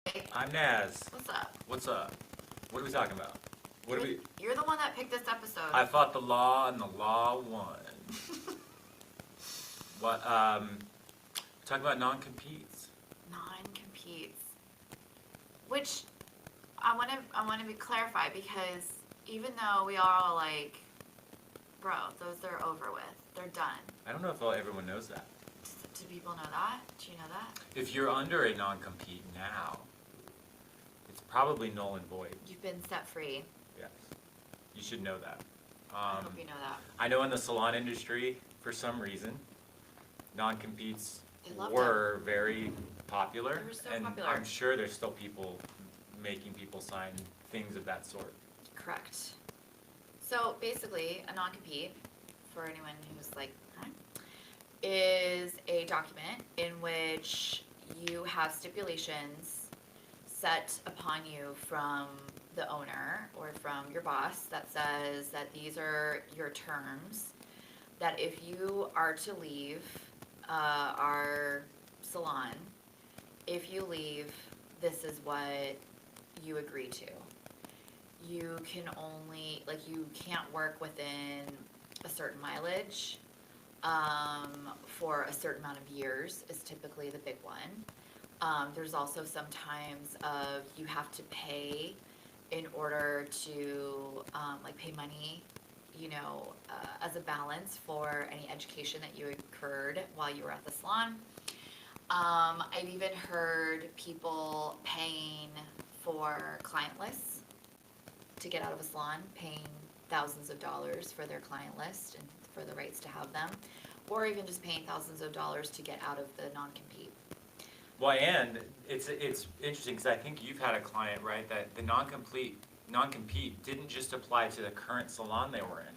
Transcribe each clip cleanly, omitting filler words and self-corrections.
I'm Naz. What's up? What's up? What are we talking about? What are we? You're the one that picked this episode. I fought the law and the law won. What? Talking about non-competes. Non-competes. Which I want to be clarified because even though we are all like, bro, those are over with. They're done. I don't know if everyone knows that. Do people know that? Do you know that? If you're under a non-compete now, it's probably null and void. You've been set free. Yes. You should know that. I hope you know that. I know in the salon industry, for some reason, non-competes They loved were very popular. They were so and popular. I'm sure there's still people making people sign things of that sort. Correct. So basically, a non-compete, for anyone who's like, huh, is a document in which you have stipulations set upon you from the owner or from your boss that says that these are your terms, that if you are to leave our salon, if you leave, this is what you agree to. You can only, like, you can't work within a certain mileage for a certain amount of years is typically the big one. There's also sometimes of you have to pay in order to like pay money, you know, as a balance for any education that you incurred while you were at the salon. I've even heard people paying for client lists to get out of a salon, paying thousands of dollars for their client list and for the rights to have them, or even just paying thousands of dollars to get out of the non-compete. Well, and it's interesting because I think you've had a client, right, that the non-compete didn't just apply to the current salon they were in,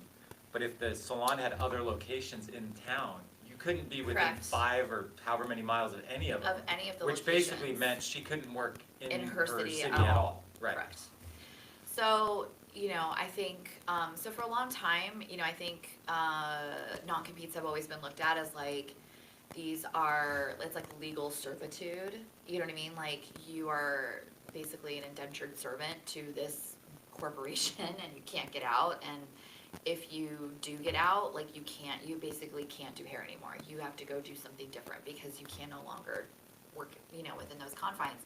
but if the salon had other locations in town, you couldn't be within Correct. 5 or however many miles of any of them. Of any of the which locations. basically meant she couldn't work in her city at at all. Right. Correct. So, you know, I think, so for a long time, you know, I think non-competes have always been looked at as like, these are, it's like legal servitude, you know what I mean? Like, you are basically an indentured servant to this corporation and you can't get out, and if you do get out, like, you basically can't do hair anymore. You have to go do something different because you can no longer work, you know, within those confines.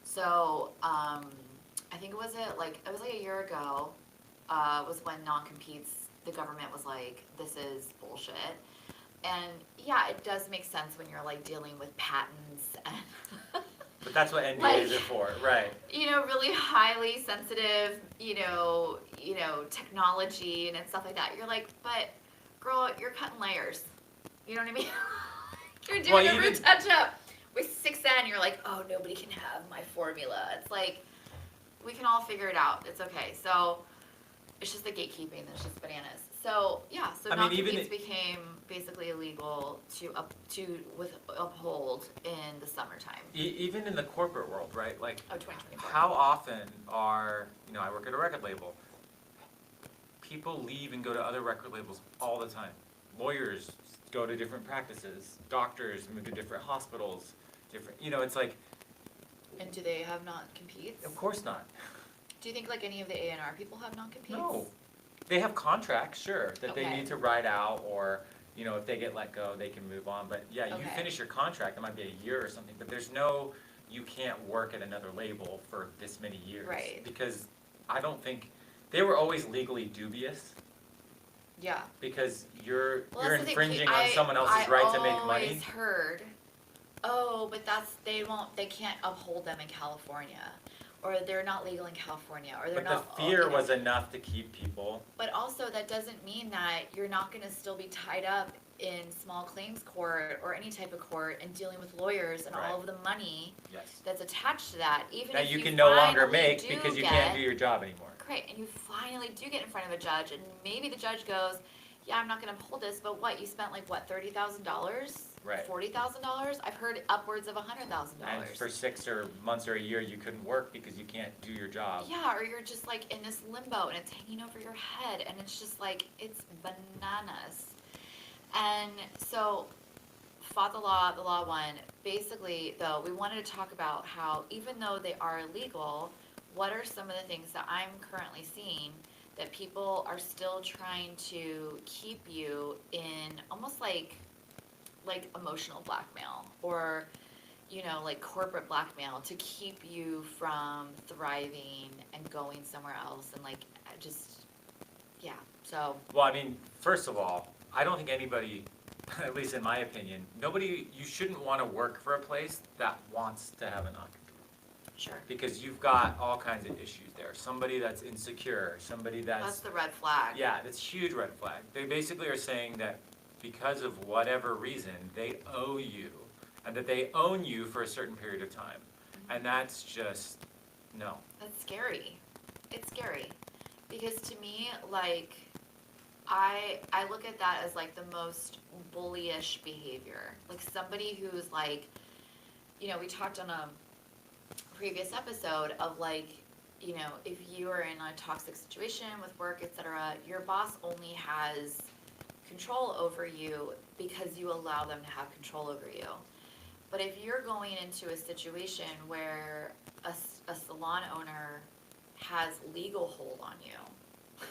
So, I think it was like a year ago, was when non-competes, the government was like, this is bullshit. And yeah, it does make sense when you're like dealing with patents and But that's what NDAs Like- are for, right? you know, really highly sensitive, you know, technology and stuff like that. You're like, but girl, you're cutting layers. You know what I mean? You're doing a root touch up with 6N. You're like, oh, nobody can have my formula. It's like, we can all figure it out. It's okay. So it's just the gatekeeping that's just bananas. So yeah, so I mean, even non-competes became basically illegal to uphold in the summertime Even in the corporate world, right? Like, of 2024. how often are, you know, I work at a record label. People leave and go to other record labels all the time. Lawyers go to different practices. Doctors move to different hospitals. You know, it's like, And do they have non-competes? of course not. Do you think like any of the A&R people have non-competes? No. They have contracts, sure, that they Okay. need to ride out, or, you know, if they get let go, they can move on. But yeah, you Okay. finish your contract, it might be a year or something, but there's no, you can't work at another label for this many years. Right. Because I don't think, they were always legally dubious, Yeah. because Well, you're that's the thing. infringing on someone else's right to make I money. always heard, oh, but they can't uphold them in California, or they're not legal in California, or they're But the not. fear you know. was enough to keep people. But also, that doesn't mean that you're not going to still be tied up in small claims court or any type of court and dealing with lawyers and Right. all of the money Yes. that's attached to that. Even That if you can no longer finally make do because you get, can't do your job anymore. Great, and you finally do get in front of a judge, and maybe the judge goes, yeah, I'm not going to uphold this, but what, you spent like, what, $30,000? Right. $40,000? I've heard upwards of $100,000. And for 6 or months or a year, you couldn't work because you can't do your job. Yeah, or you're just like in this limbo and it's hanging over your head, and it's just like, it's bananas. And so, fought the law won. basically, though, we wanted to talk about how even though they are illegal, what are some of the things that I'm currently seeing that people are still trying to keep you in almost like emotional blackmail or like corporate blackmail to keep you from thriving and going somewhere else and like just yeah. So Well, I mean, first of all, I don't think anybody, at least in my opinion, you shouldn't want to work for a place that wants to have a non-compete. sure. Because you've got all kinds of issues there. Somebody that's insecure, somebody That's that's, the red flag. yeah, that's huge red flag. They basically are saying that because of whatever reason, they owe you, and that they own you for a certain period of time. And that's just, no. That's scary. It's scary. Because to me, like, I look at that as like the most bullyish behavior. Like somebody who's like, we talked on a previous episode of like, if you are in a toxic situation with work, etc., your boss only has control over you because you allow them to have control over you. But if you're going into a situation where a salon owner has legal hold on you,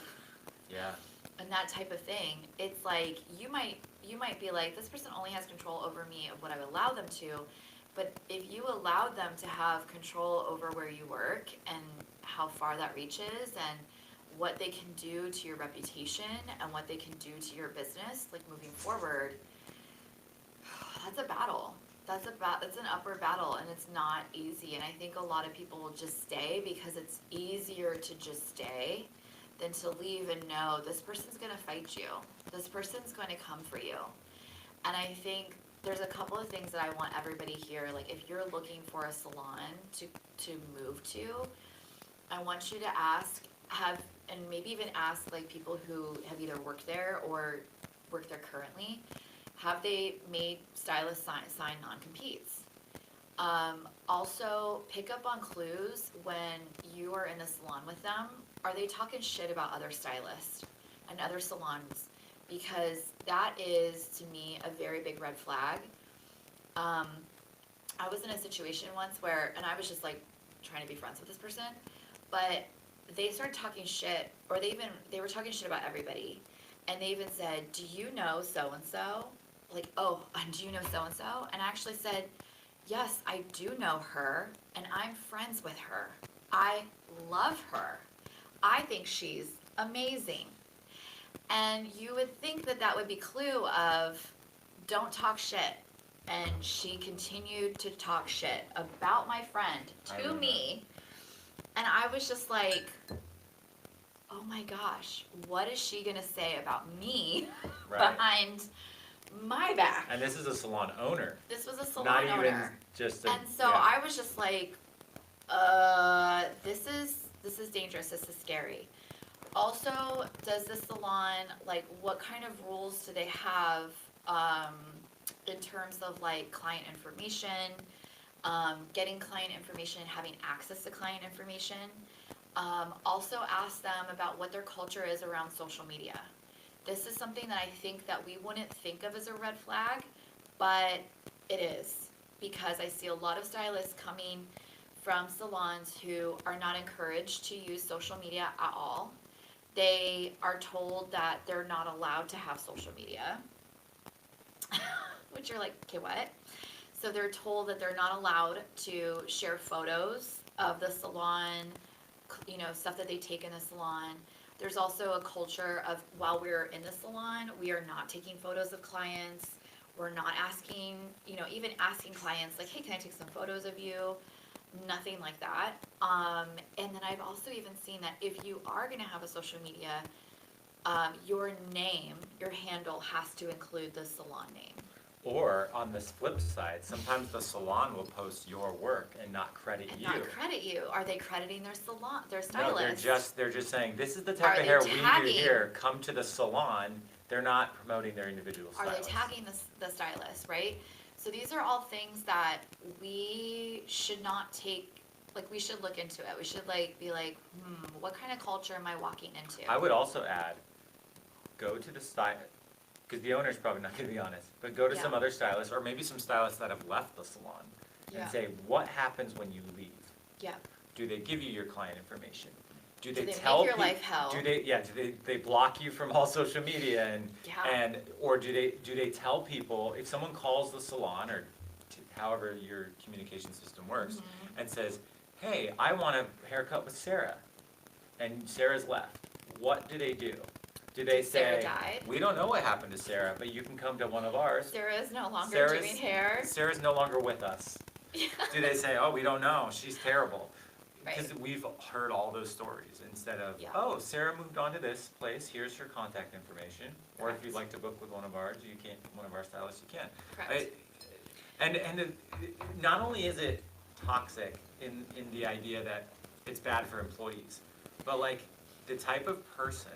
Yeah. and that type of thing, it's like you might be like, this person only has control over me of what I allow them to, but if you allowed them to have control over where you work and how far that reaches and what they can do to your reputation and what they can do to your business, like moving forward, that's a battle. That's an upward battle, and it's not easy. And I think a lot of people will just stay because it's easier to just stay than to leave and know this person's gonna fight you. This person's going to come for you. And I think there's a couple of things that I want everybody here, like if you're looking for a salon to move to, I want you to ask, and maybe even ask like people who have either worked there or work there currently, have they made stylists sign non-competes? Also, pick up on clues when you are in the salon with them. Are they talking shit about other stylists and other salons? Because that is, to me, a very big red flag. I was in a situation once where, and I was just like trying to be friends with this person, but they started talking shit, or they were talking shit about everybody. And they even said, do you know so-and-so? Like, oh, do you know so-and-so? And I actually said, yes, I do know her, and I'm friends with her. I love her. I think she's amazing. And you would think that that would be clue of don't talk shit. And she continued to talk shit about my friend to me. And I was just like, oh my gosh, what is she gonna say about me Right. behind my back? And this is a salon owner. This was a salon Not owner. even just a, And so yeah. I was just like, this is dangerous, this is scary. Also, does the salon, like, what kind of rules do they have in terms of like client information, getting client information, having access to client information? Also ask them about what their culture is around social media. This is something that I think that we wouldn't think of as a red flag, but it is, because I see a lot of stylists coming from salons who are not encouraged to use social media at all. They are told that they're not allowed to have social media, which you're like, okay, what? So they're told that they're not allowed to share photos of the salon, stuff that they take in the salon. There's also a culture of, while we're in the salon, we are not taking photos of clients. We're not asking, even asking clients like, hey, can I take some photos of you? Nothing like that. And then I've also even seen that if you are going to have a social media, your name, your handle has to include the salon name. Or on this flip side, sometimes the salon will post your work and not credit And you. not credit you. Are they crediting their salon, their No, stylist? they're just saying, this is the Are type of they hair we do tagging- here, come to the salon. They're not promoting their individual Are stylist. they tagging the stylist, right? So these are all things that we should not take, like we should look into it. We should be like, what kind of culture am I walking into? I would also add, go to the because the owner's probably not gonna be honest, but go to some Yeah. other stylist, or maybe some stylists that have left the salon, Yeah. and say, what happens when you leave? Yeah. Do they give you your client information? Do Do they they tell make your peop- life hell? Do they block you from all social media Yeah. or do they tell people, if someone calls the salon or however your communication system works, Mhm. and says, hey, I want a haircut with Sarah, and Sarah's left, what do? Do they Did Sarah say, die? we don't know what happened to Sarah, but you can come to one of ours? Sarah is no longer Sarah's- doing hair. Sarah's no longer with us. Yeah. Do they say, oh, we don't know, she's terrible? Right. Because we've heard all those stories, instead of, Yeah. oh, Sarah moved on to this place, here's her contact information. Or if Correct. you'd like to book with one of ours, you can, one of our stylists, you can. Correct. Not only is it toxic in the idea that it's bad for employees, but like, the type of person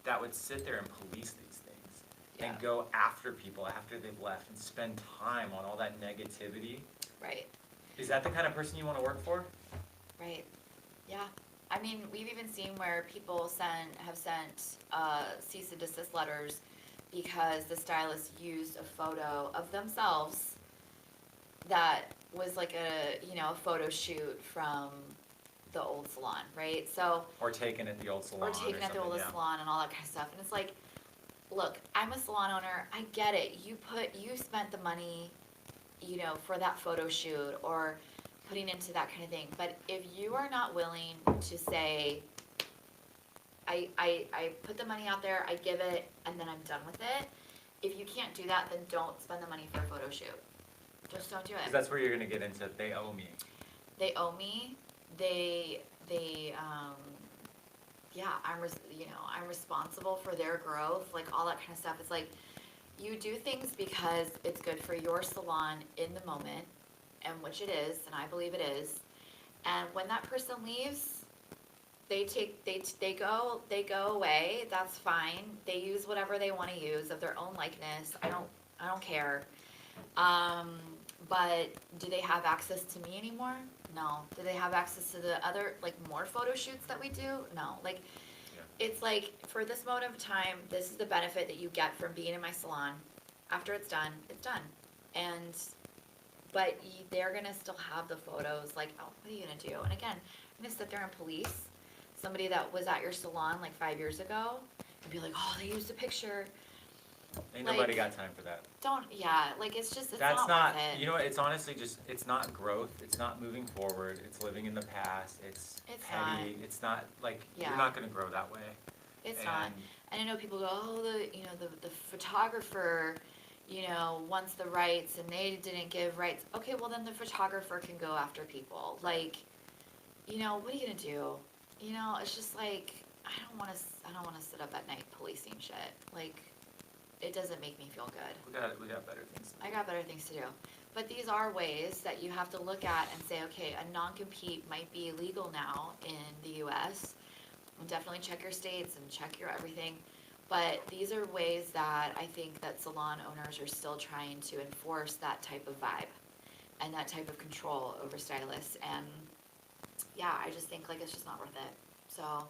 that would sit there and police these things and Yeah. go after people after they've left and spend time on all that negativity, Right. is that the kind of person you wanna work for? Right. Yeah. I mean, we've even seen where people have sent cease and desist letters because the stylist used a photo of themselves that was like a photo shoot from the old salon, right? So, Or taken at the old salon or taken at the something, oldest yeah. salon and all that kind of stuff. And it's like, look, I'm a salon owner. I get it. You spent the money, for that photo shoot or putting into that kind of thing. But if you are not willing to say, I put the money out there, I give it, and then I'm done with it. If you can't do that, then don't spend the money for a photo shoot. Just don't do Because it. that's where you're gonna get into, they owe me. They owe me. I'm responsible for their growth, like all that kind of stuff. It's like, you do things because it's good for your salon in the moment, and which it is, and I believe it is. And when that person leaves, they go away, that's fine. They use whatever they wanna use of their own likeness. I don't care. But do they have access to me anymore? No. Do they have access to the other, like, more photo shoots that we do? No. Like, Yeah. it's like, for this moment of time, this is the benefit that you get from being in my salon. After it's done, it's done. But they're gonna still have the photos, like, oh, what are you gonna do? And again, I'm gonna sit there and police somebody that was at your salon like 5 years ago and be like, oh, they used a picture. Ain't nobody Like, got time for that. It's just, it's That's not not, worth it. you know what, it's honestly just, it's not growth, it's not moving forward, it's living in the past, it's It's petty, it's not, like, Yeah. you're not gonna grow that way. It's not. And- And I know people go, oh, the photographer, wants the rights and they didn't give rights. Okay, well then the photographer can go after people. Like, what are you gonna do? It's just like, I don't wanna sit up at night policing shit. Like, it doesn't make me feel good. We got better things. I got better things to do. But these are ways that you have to look at and say, okay, a non-compete might be illegal now in the US. And definitely check your states and check your everything. But these are ways that I think that salon owners are still trying to enforce that type of vibe and that type of control over stylists. And yeah, I just think like it's just not worth it. So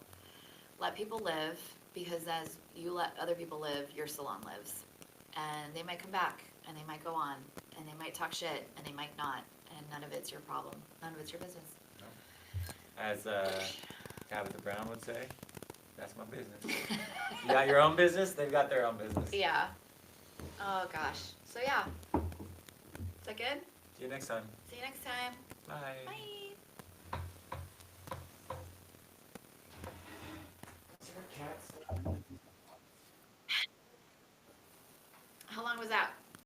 let people live, because as you let other people live, your salon lives. And they might come back and they might go on and they might talk shit and they might not. And none of it's your problem. None of it's your business. As Tabitha Brown would say, that's my business. You got your own business, they've got their own business. Yeah. Oh gosh. So yeah. Is that good? See you next time. See you next time. Bye. Bye. How long was that?